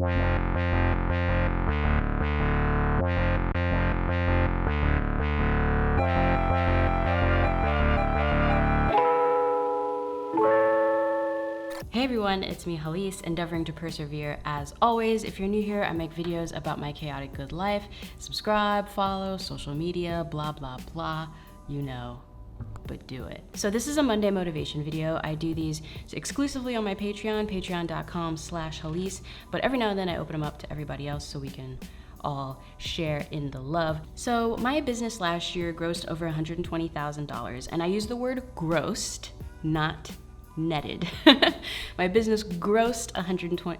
Hey everyone, it's me Hallease, endeavoring to persevere as always. If you're new here, I make videos about my chaotic good life. Subscribe, follow, social media, blah, blah, blah, you know, but do it. So this is a Monday motivation video. I do these exclusively on my Patreon, patreon.com/Hallease, but every now and then I open them up to everybody else so we can all share in the love. So my business last year grossed over $120,000, and I use the word grossed, not netted. My business grossed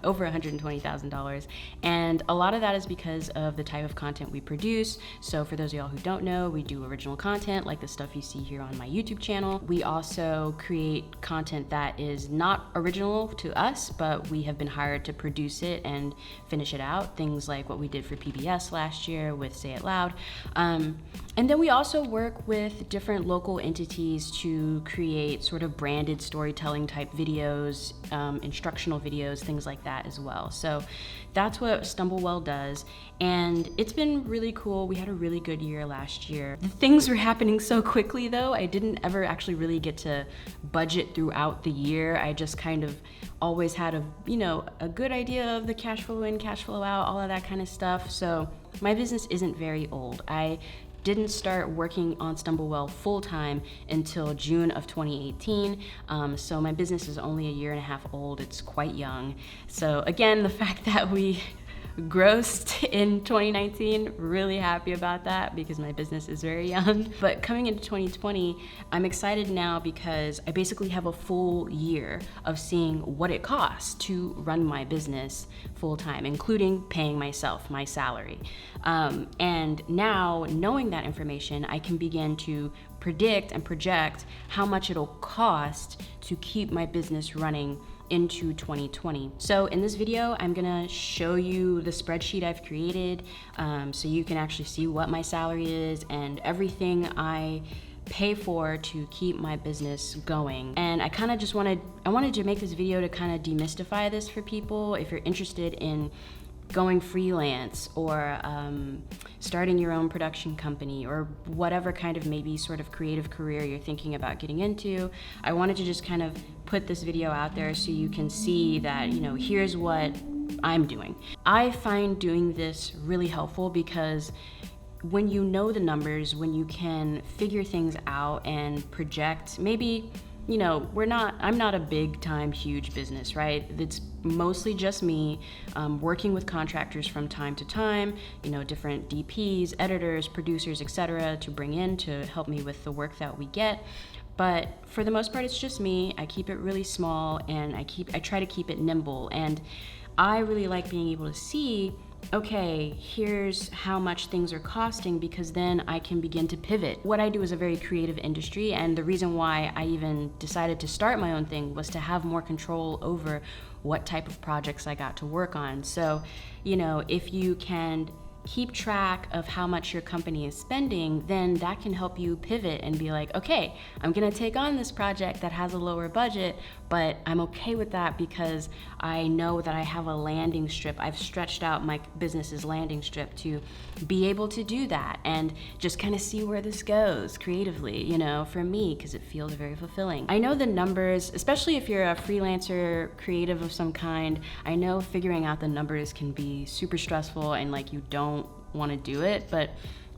over $120,000, and a lot of that is because of the type of content we produce. So for those of y'all who don't know, we do original content like the stuff you see here on my YouTube channel. We also create content that is not original to us, but we have been hired to produce it and finish it out. Things like what we did for PBS last year with Say It Loud. And then we also work with different local entities to create sort of branded storytelling type videos, instructional videos, things like that as well. So that's what Stumblewell does, and it's been really cool. We had a really good year last year. The things were happening so quickly though, I didn't ever actually really get to budget throughout the year. I just kind of always had a good idea of the cash flow in, cash flow out, all of that kind of stuff. So my business isn't very old. I didn't start working on Stumblewell full-time until June of 2018. So my business is only a year and a half old. It's quite young. So again, the fact that we grossed in 2019, really happy about that because my business is very young. But coming into 2020, I'm excited now because I basically have a full year of seeing what it costs to run my business full-time, including paying myself my salary. And now, knowing that information, I can begin to predict and project how much it'll cost to keep my business running into 2020. So in this video, I'm gonna show you the spreadsheet I've created so you can actually see what my salary is and everything I pay for to keep my business going. And I kind of just wanted to make this video to kind of demystify this for people. If you're interested in going freelance or starting your own production company or whatever kind of maybe sort of creative career you're thinking about getting into, I wanted to just kind of put this video out there so you can see that, here's what I'm doing. I find doing this really helpful because when you know the numbers, when you can figure things out and project, maybe I'm not a big time, huge business, right? It's mostly just me working with contractors from time to time, different DPs, editors, producers, etc. to bring in to help me with the work that we get. But for the most part, it's just me. I keep it really small and I try to keep it nimble. And I really like being able to see, okay, here's how much things are costing, because then I can begin to pivot. What I do is a very creative industry, and the reason why I even decided to start my own thing was to have more control over what type of projects I got to work on. So, if you can keep track of how much your company is spending, then that can help you pivot and be like, okay, I'm gonna take on this project that has a lower budget, but I'm okay with that because I know that I have a landing strip. I've stretched out my business's landing strip to be able to do that and just kind of see where this goes creatively, for me, because it feels very fulfilling. I know the numbers, especially if you're a freelancer, creative of some kind, I know figuring out the numbers can be super stressful and like you don't want to do it, but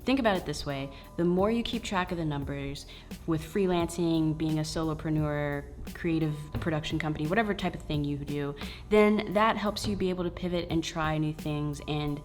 think about it this way. The more you keep track of the numbers with freelancing, being a solopreneur, creative production company, whatever type of thing you do, then that helps you be able to pivot and try new things and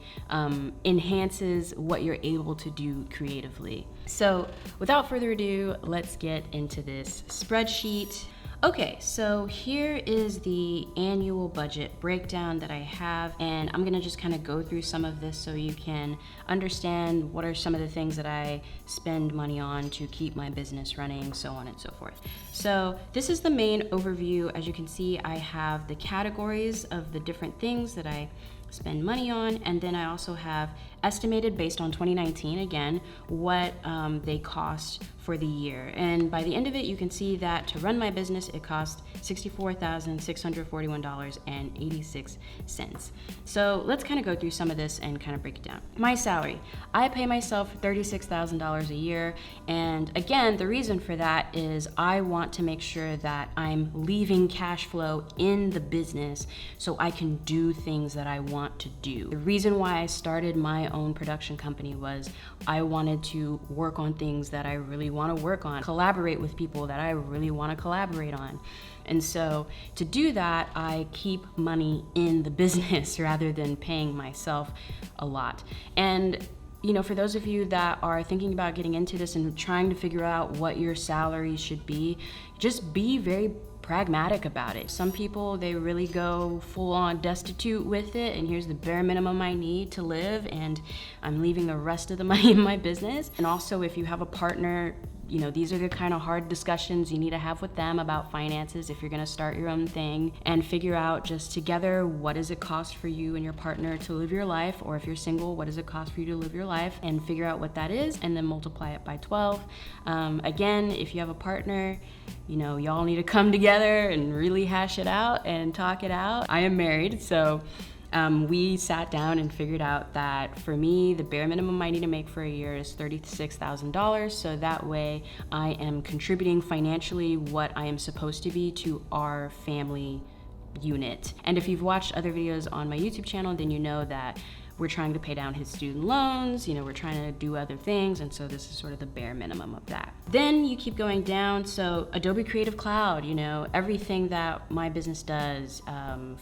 enhances what you're able to do creatively. So without further ado, let's get into this spreadsheet. Okay, so here is the annual budget breakdown that I have, and I'm gonna just kind of go through some of this so you can understand what are some of the things that I spend money on to keep my business running, so on and so forth. So this is the main overview. As you can see, I have the categories of the different things that I spend money on, and then I also have estimated based on 2019 again, what they cost for the year. And by the end of it, you can see that to run my business, it cost $64,641.86. So let's kind of go through some of this and kind of break it down. My salary, I pay myself $36,000 a year. And again, the reason for that is I want to make sure that I'm leaving cash flow in the business so I can do things that I want to do. The reason why I started my own production company was I wanted to work on things that I really want to work on, collaborate with people that I really want to collaborate on. And so to do that, I keep money in the business rather than paying myself a lot. And you know, for those of you that are thinking about getting into this and trying to figure out what your salary should be, just be very pragmatic about it. Some people, they really go full on destitute with it, and here's the bare minimum I need to live, and I'm leaving the rest of the money in my business. And also, if you have a partner, you know, these are the kind of hard discussions you need to have with them about finances if you're gonna start your own thing, and figure out just together, what does it cost for you and your partner to live your life? Or if you're single, what does it cost for you to live your life? And figure out what that is, and then multiply it by 12. Again, if you have a partner, you know, y'all need to come together and really hash it out and talk it out. I am married, so we sat down and figured out that for me, the bare minimum I need to make for a year is $36,000. So that way I am contributing financially what I am supposed to be to our family unit. And if you've watched other videos on my YouTube channel, then you know that we're trying to pay down his student loans, you know, we're trying to do other things, and so this is sort of the bare minimum of that. Then you keep going down, so Adobe Creative Cloud, you know, everything that my business does,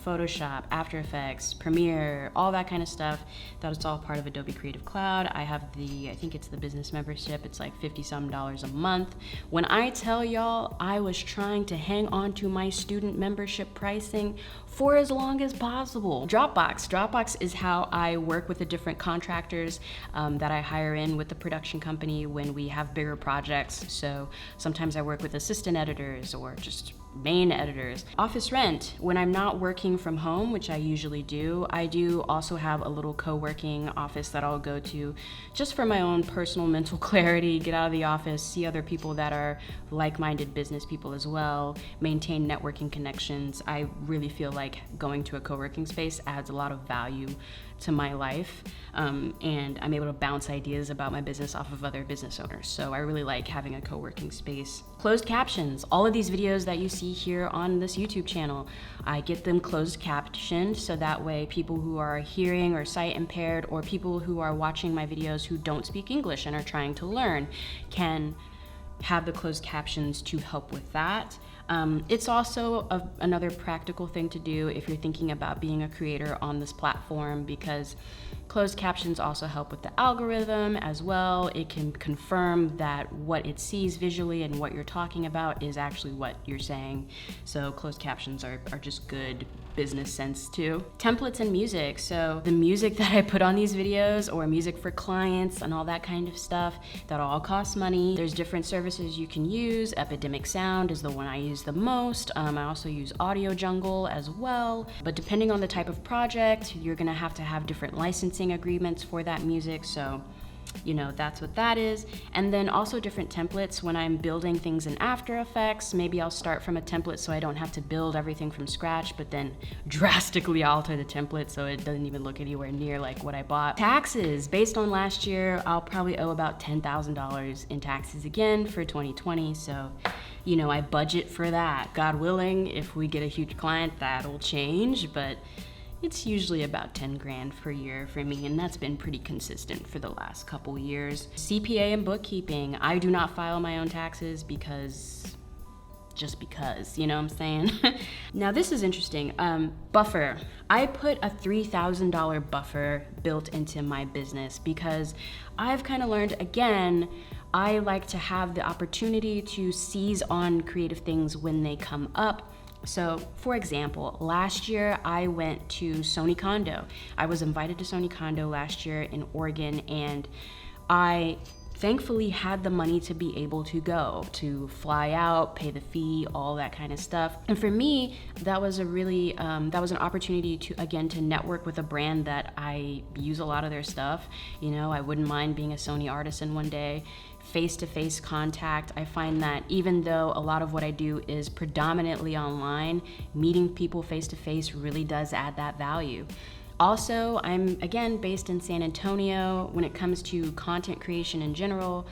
Photoshop, After Effects, Premiere, all that kind of stuff, that is all part of Adobe Creative Cloud. I have I think it's the business membership, it's like $50-some a month. When I tell y'all, I was trying to hang on to my student membership pricing for as long as possible. Dropbox is how I work with the different contractors that I hire in with the production company when we have bigger projects. So sometimes I work with assistant editors or just main editors. Office rent, when I'm not working from home, which I usually do, I do also have a little co-working office that I'll go to just for my own personal mental clarity, get out of the office, see other people that are like-minded business people as well, maintain networking connections. I really feel like going to a co-working space adds a lot of value to my life, and I'm able to bounce ideas about my business off of other business owners. So I really like having a co-working space. Closed captions, all of these videos that you see here on this YouTube channel, I get them closed captioned so that way people who are hearing or sight impaired, or people who are watching my videos who don't speak English and are trying to learn, can have the closed captions to help with that. It's also another practical thing to do if you're thinking about being a creator on this platform, because closed captions also help with the algorithm as well. It can confirm that what it sees visually and what you're talking about is actually what you're saying. So closed captions are just good business sense too. Templates and music. So the music that I put on these videos, or music for clients and all that kind of stuff, that all costs money. There's different services you can use. Epidemic Sound is the one I use the most. I also use Audio Jungle as well. But depending on the type of project, you're gonna have to have different licensing agreements for that music. So, you know, that's what that is. And then also different templates. When I'm building things in After Effects, maybe I'll start from a template so I don't have to build everything from scratch, but then drastically alter the template so it doesn't even look anywhere near like what I bought. Taxes, based on last year, I'll probably owe about $10,000 in taxes again for 2020. So, you know, I budget for that. God willing, if we get a huge client, that'll change, but it's usually about 10 grand per year for me, and that's been pretty consistent for the last couple years. CPA and bookkeeping. I do not file my own taxes because, you know what I'm saying? Now this is interesting. Buffer. I put a $3,000 buffer built into my business because I've kind of learned, again, I like to have the opportunity to seize on creative things when they come up. So, for example, last year I went to Sony Kondo. I was invited to Sony Kondo last year in Oregon, and I thankfully had the money to be able to go, to fly out, pay the fee, all that kind of stuff. And for me, that was a really, that was an opportunity to, again, to network with a brand that I use a lot of their stuff. You know, I wouldn't mind being a Sony artisan one day. Face-to-face contact. I find that even though a lot of what I do is predominantly online, meeting people face-to-face really does add that value. Also, I'm, again, based in San Antonio. When it comes to content creation in general,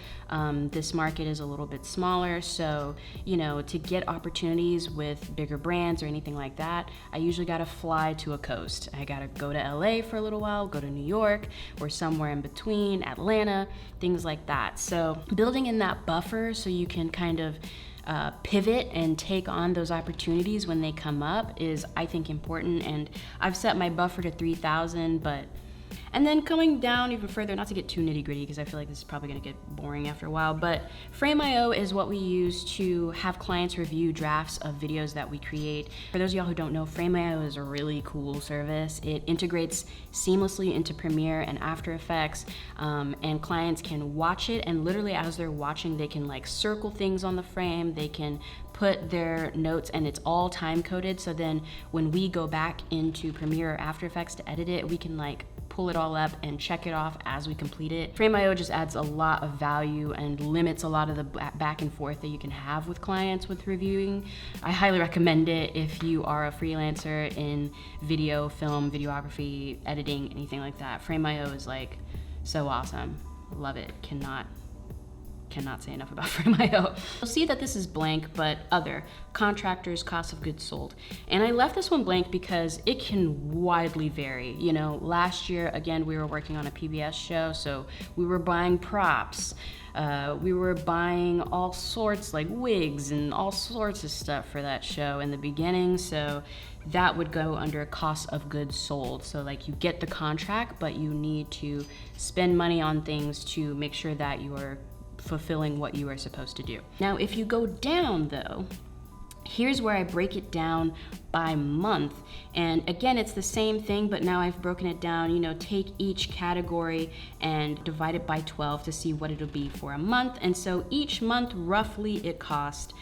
this market is a little bit smaller. So, you know, to get opportunities with bigger brands or anything like that, I usually gotta fly to a coast. I gotta go to LA for a little while, go to New York, or somewhere in between, Atlanta, things like that. So building in that buffer so you can kind of pivot and take on those opportunities when they come up is, I think, important. And I've set my buffer to 3,000, and then coming down even further, not to get too nitty gritty because I feel like this is probably gonna get boring after a while, but Frame.io is what we use to have clients review drafts of videos that we create. For those of y'all who don't know, Frame.io is a really cool service. It integrates seamlessly into Premiere and After Effects, and clients can watch it, and literally as they're watching, they can like circle things on the frame, they can put their notes, and it's all time coded. So then when we go back into Premiere or After Effects to edit it, we can like pull it all up and check it off as we complete it. Frame.io just adds a lot of value and limits a lot of the back and forth that you can have with clients with reviewing. I highly recommend it if you are a freelancer in video, film, videography, editing, anything like that. Frame.io is like so awesome. Love it. Cannot say enough about Frame.io. You'll see that this is blank, but other, contractors, cost of goods sold. And I left this one blank because it can widely vary. You know, last year, again, we were working on a PBS show, so we were buying props. We were buying all sorts, like wigs and all sorts of stuff for that show in the beginning, so that would go under cost of goods sold. So like you get the contract, but you need to spend money on things to make sure that you are fulfilling what you are supposed to do. Now, if you go down though, here's where I break it down by month. And again, it's the same thing, but now I've broken it down, you know, take each category and divide it by 12 to see what it'll be for a month. And so each month, roughly it cost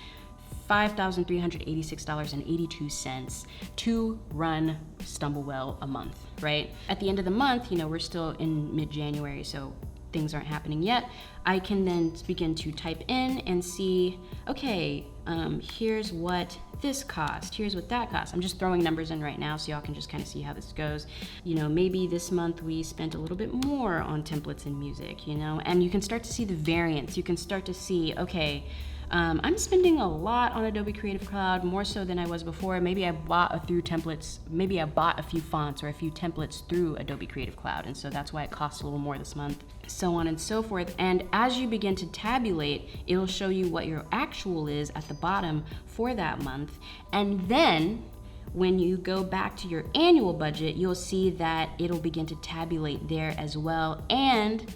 $5,386.82 to run Stumblewell a month, right? At the end of the month, you know, we're still in mid-January, so things aren't happening yet. I can then begin to type in and see, okay, here's what this cost, here's what that cost. I'm just throwing numbers in right now so y'all can just kind of see how this goes. You know, maybe this month we spent a little bit more on templates and music, you know, and you can start to see the variance. You can start to see, okay, I'm spending a lot on Adobe Creative Cloud, more so than I was before. Maybe I bought a few templates, maybe I bought a few fonts or a few templates through Adobe Creative Cloud, and so that's why it costs a little more this month, so on and so forth. And as you begin to tabulate, it'll show you what your actual is at the bottom for that month. And then when you go back to your annual budget, you'll see that it'll begin to tabulate there as well. And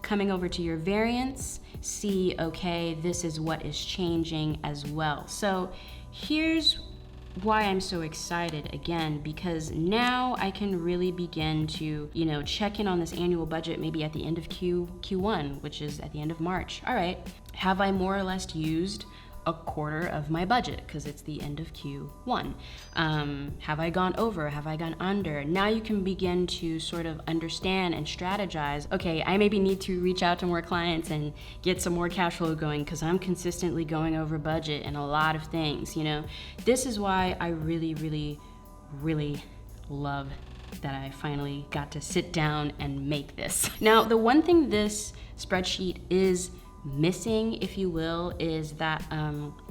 coming over to your variance, see, okay, this is what is changing as well. So here's why I'm so excited again, because now I can really begin to, you know, check in on this annual budget maybe at the end of Q1, which is at the end of March. All right, have I more or less used a quarter of my budget because it's the end of Q1? Have I gone over? Have I gone under? Now you can begin to sort of understand and strategize, okay, I maybe need to reach out to more clients and get some more cash flow going because I'm consistently going over budget and a lot of things, you know. This is why I really, really, really love that I finally got to sit down and make this. Now, the one thing this spreadsheet is missing, if you will, is that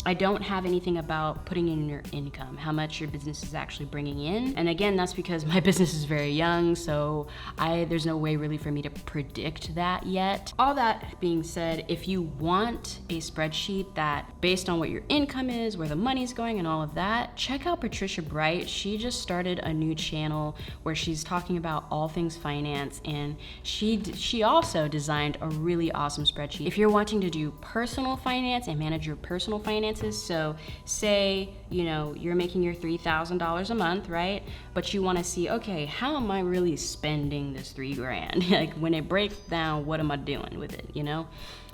I don't have anything about putting in your income, how much your business is actually bringing in. And again, that's because my business is very young, so there's no way really for me to predict that yet. All that being said, if you want a spreadsheet that based on what your income is, where the money's going and all of that, check out Patricia Bright. She just started a new channel where she's talking about all things finance, and she also designed a really awesome spreadsheet. If you're wanting to do personal finance and manage your personal finances, finances. So say, you know, you're making your $3,000 a month, right? But you want to see, okay, how am I really spending this $3,000? Like when it breaks down, what am I doing with it, you know?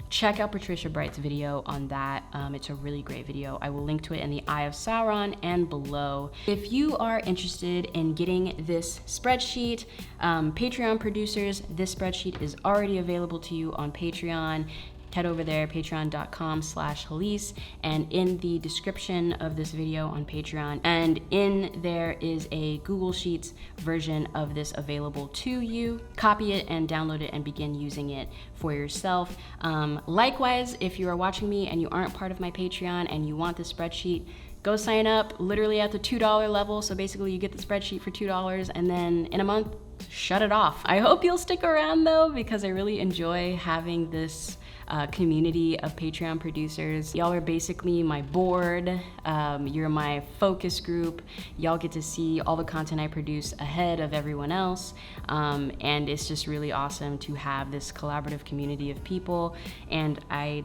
Check out Patricia Bright's video on that. It's a really great video. I will link to it in the Eye of Sauron and below. If you are interested in getting this spreadsheet, Patreon producers, this spreadsheet is already available to you on Patreon. Head over there, patreon.com/Hallease, and in the description of this video on Patreon, and in there is a Google Sheets version of this available to you. Copy it and download it and begin using it for yourself. Likewise, if you are watching me and you aren't part of my Patreon and you want this spreadsheet, go sign up literally at the $2 level. So basically you get the spreadsheet for $2 and then in a month, shut it off. I hope you'll stick around though, because I really enjoy having this community of Patreon producers. Y'all are basically my board. You're my focus group. Y'all get to see all the content I produce ahead of everyone else. And it's just really awesome to have this collaborative community of people. And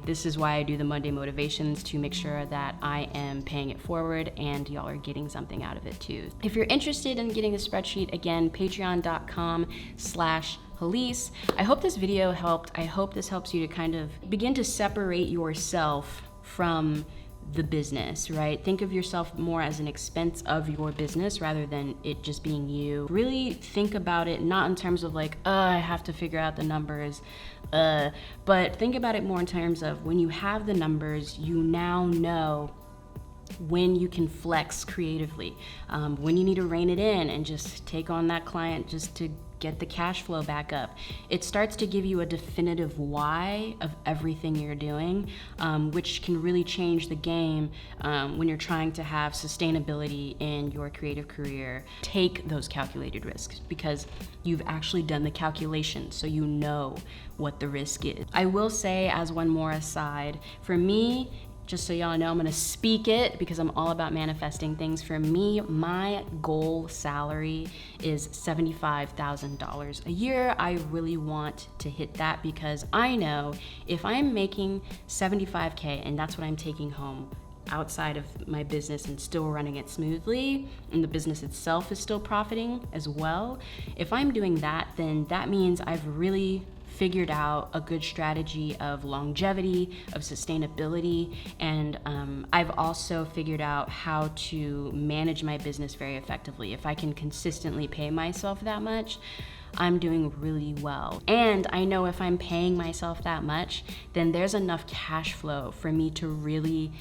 this is why I do the Monday motivations, to make sure that I am paying it forward and y'all are getting something out of it too. If you're interested in getting the spreadsheet, again, patreon.com/Hallease. I hope this video helped. I hope this helps you to kind of begin to separate yourself from the business, right? Think of yourself more as an expense of your business rather than it just being you. Really think about it, not in terms of like, I have to figure out the numbers, but think about it more in terms of when you have the numbers, you now know when you can flex creatively, when you need to rein it in and just take on that client just to get the cash flow back up. It starts to give you a definitive why of everything you're doing, which can really change the game when you're trying to have sustainability in your creative career. Take those calculated risks because you've actually done the calculation, so you know what the risk is. I will say, as one more aside, for me, just so y'all know, I'm gonna speak it because I'm all about manifesting things. For me, my goal salary is $75,000 a year. I really want to hit that because I know if I'm making $75K and that's what I'm taking home outside of my business and still running it smoothly, and the business itself is still profiting as well, if I'm doing that, then that means I've really figured out a good strategy of longevity, of sustainability, and I've also figured out how to manage my business very effectively. If I can consistently pay myself that much, I'm doing really well. And I know if I'm paying myself that much, then there's enough cash flow for me to really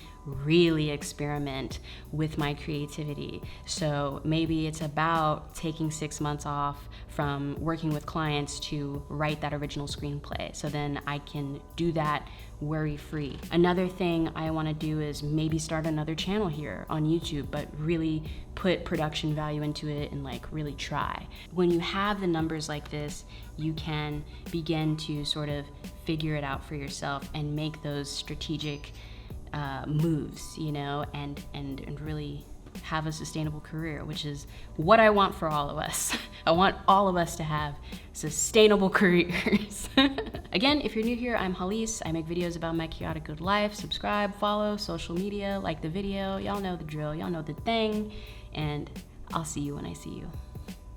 experiment with my creativity. So maybe it's about taking 6 months off from working with clients to write that original screenplay. So then I can do that worry-free. Another thing I want to do is maybe start another channel here on YouTube, but really put production value into it and like really try. When you have the numbers like this, you can begin to sort of figure it out for yourself and make those strategic moves, you know, and really have a sustainable career, which is what I want for all of us. I want all of us to have sustainable careers. Again, if you're new here, I'm Hallease. I make videos about my chaotic good life. Subscribe, follow, social media, like the video. Y'all know the drill. Y'all know the thing. And I'll see you when I see you.